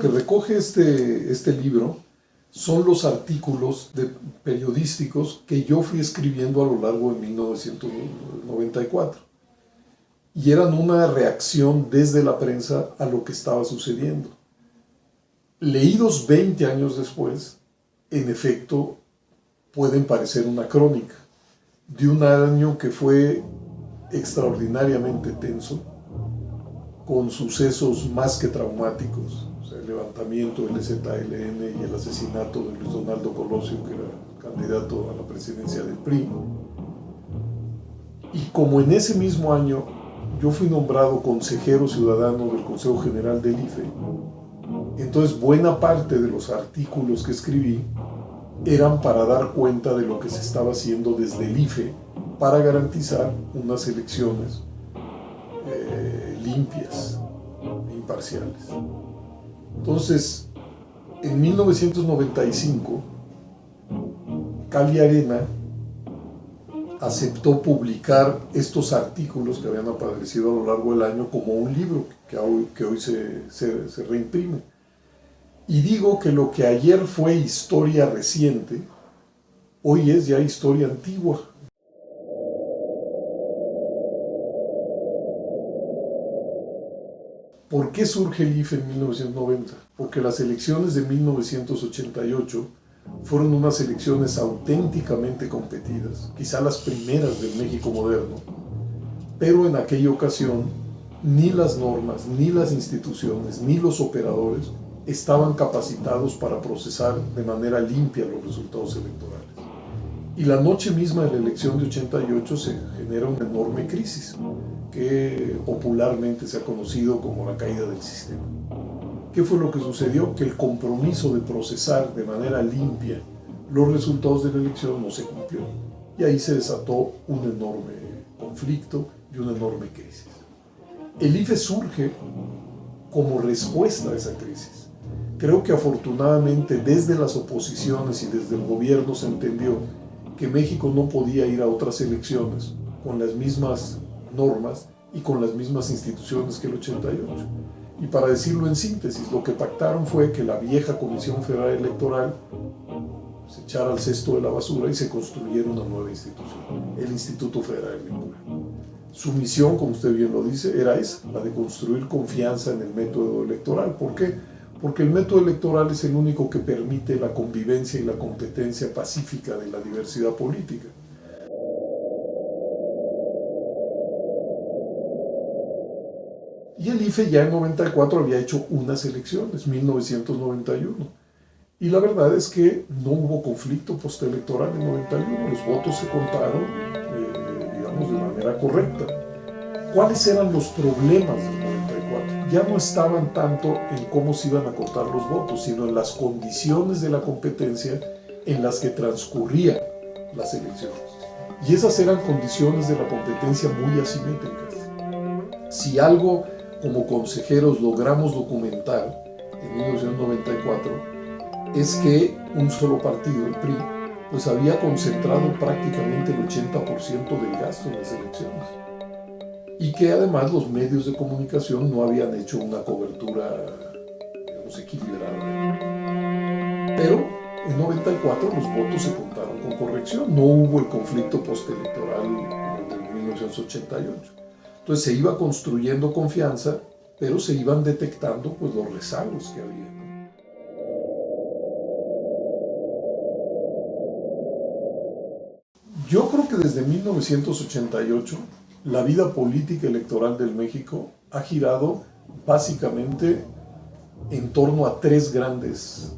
que recoge este libro son los artículos periodísticos que yo fui escribiendo a lo largo de 1994. Y eran una reacción desde la prensa a lo que estaba sucediendo. Leídos 20 años después, en efecto, pueden parecer una crónica de un año que fue extraordinariamente tenso, con sucesos más que traumáticos, o sea, el levantamiento del EZLN y el asesinato de Luis Donaldo Colosio, que era candidato a la presidencia del PRI. Y como en ese mismo año yo fui nombrado consejero ciudadano del Consejo General del IFE, entonces buena parte de los artículos que escribí eran para dar cuenta de lo que se estaba haciendo desde el IFE para garantizar unas elecciones limpias, imparciales. Entonces, en 1995, Cali Arena aceptó publicar estos artículos que habían aparecido a lo largo del año como un libro que hoy se reimprime. Y digo que lo que ayer fue historia reciente, hoy es ya historia antigua. ¿Por qué surge el IFE en 1990? Porque las elecciones de 1988 fueron unas elecciones auténticamente competidas, quizá las primeras del México moderno, pero en aquella ocasión ni las normas, ni las instituciones, ni los operadores estaban capacitados para procesar de manera limpia los resultados electorales. Y la noche misma de la elección de 88 se genera una enorme crisis, que popularmente se ha conocido como la caída del sistema. ¿Qué fue lo que sucedió? Que el compromiso de procesar de manera limpia los resultados de la elección no se cumplió. Y ahí se desató un enorme conflicto y una enorme crisis. El IFE surge como respuesta a esa crisis. Creo que afortunadamente desde las oposiciones y desde el gobierno se entendió que México no podía ir a otras elecciones con las mismas normas y con las mismas instituciones que el 88. Y para decirlo en síntesis, lo que pactaron fue que la vieja Comisión Federal Electoral se echara al cesto de la basura y se construyera una nueva institución, el Instituto Federal Electoral. Su misión, como usted bien lo dice, era esa, la de construir confianza en el método electoral. ¿Por qué? Porque el método electoral es el único que permite la convivencia y la competencia pacífica de la diversidad política. Y el IFE ya en 94 había hecho unas elecciones, 1991. Y la verdad es que no hubo conflicto postelectoral en 91, los votos se contaron, digamos, de manera correcta. ¿Cuáles eran los problemas del 94? Ya no estaban tanto en cómo se iban a contar los votos, sino en las condiciones de la competencia en las que transcurrían las elecciones. Y esas eran condiciones de la competencia muy asimétricas. Si algo como consejeros logramos documentar en 1994 es que un solo partido, el PRI, pues había concentrado prácticamente el 80% del gasto en las elecciones. Y que además los medios de comunicación no habían hecho una cobertura, digamos, equilibrada. Pero en 94 los votos se contaron con corrección, no hubo el conflicto postelectoral de 1988. Entonces se iba construyendo confianza, pero se iban detectando pues los rezagos que había. Yo creo que desde 1988 la vida política electoral del México ha girado básicamente en torno a tres grandes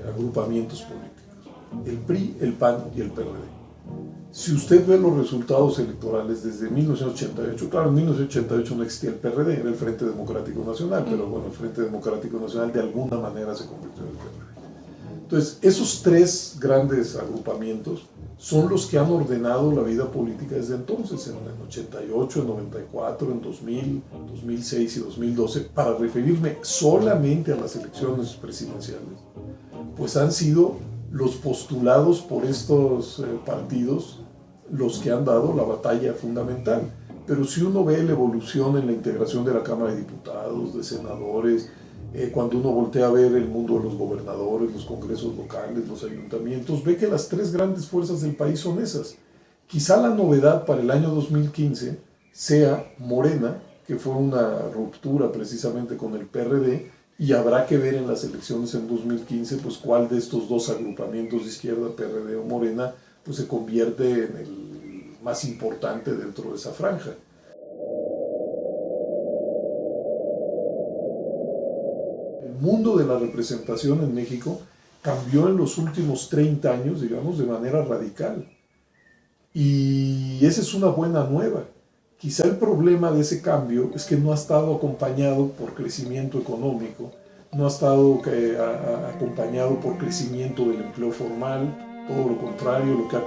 agrupamientos políticos: el PRI, el PAN y el PRD. Si usted ve los resultados electorales desde 1988, claro, en 1988 no existía el PRD, era el Frente Democrático Nacional, pero bueno, el Frente Democrático Nacional de alguna manera se convirtió en el PRD. Entonces, esos tres grandes agrupamientos son los que han ordenado la vida política desde entonces, en el 88, en 94, en 2000, 2006 y 2012, para referirme solamente a las elecciones presidenciales, pues han sido los postulados por estos partidos los que han dado la batalla fundamental. Pero si uno ve la evolución en la integración de la Cámara de Diputados, de senadores, Cuando uno voltea a ver el mundo de los gobernadores, los congresos locales, los ayuntamientos, ve que las tres grandes fuerzas del país son esas. Quizá la novedad para el año 2015 sea Morena, que fue una ruptura precisamente con el PRD, y habrá que ver en las elecciones en 2015 pues cuál de estos dos agrupamientos de izquierda, PRD o Morena, pues se convierte en el más importante dentro de esa franja. El mundo de la representación en México cambió en los últimos 30 años, digamos, de manera radical. Y esa es una buena nueva. Quizá el problema de ese cambio es que no ha estado acompañado por crecimiento económico, no ha estado acompañado por crecimiento del empleo formal, todo lo contrario, lo que ha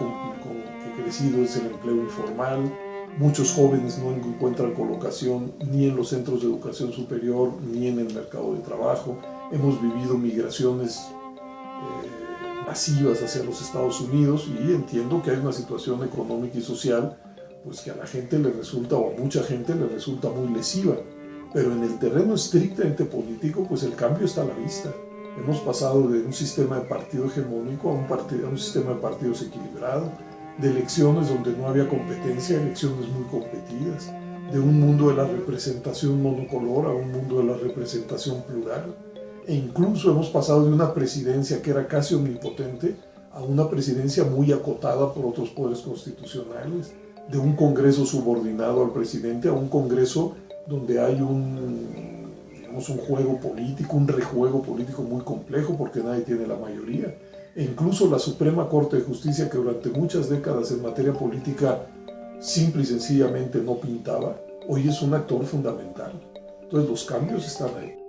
crecido es el empleo informal. Muchos jóvenes no encuentran colocación ni en los centros de educación superior ni en el mercado de trabajo. Hemos vivido migraciones masivas hacia los Estados Unidos y entiendo que hay una situación económica y social pues que a la gente le resulta, o a mucha gente le resulta muy lesiva. Pero en el terreno estrictamente político, pues el cambio está a la vista. Hemos pasado de un sistema de partido hegemónico a un sistema de partidos equilibrado, de elecciones donde no había competencia, elecciones muy competidas, de un mundo de la representación monocolor a un mundo de la representación plural. E incluso hemos pasado de una presidencia que era casi omnipotente a una presidencia muy acotada por otros poderes constitucionales, de un Congreso subordinado al presidente a un Congreso donde hay un juego político, un rejuego político muy complejo porque nadie tiene la mayoría. E incluso la Suprema Corte de Justicia, que durante muchas décadas en materia política simple y sencillamente no pintaba, hoy es un actor fundamental. Entonces los cambios están ahí.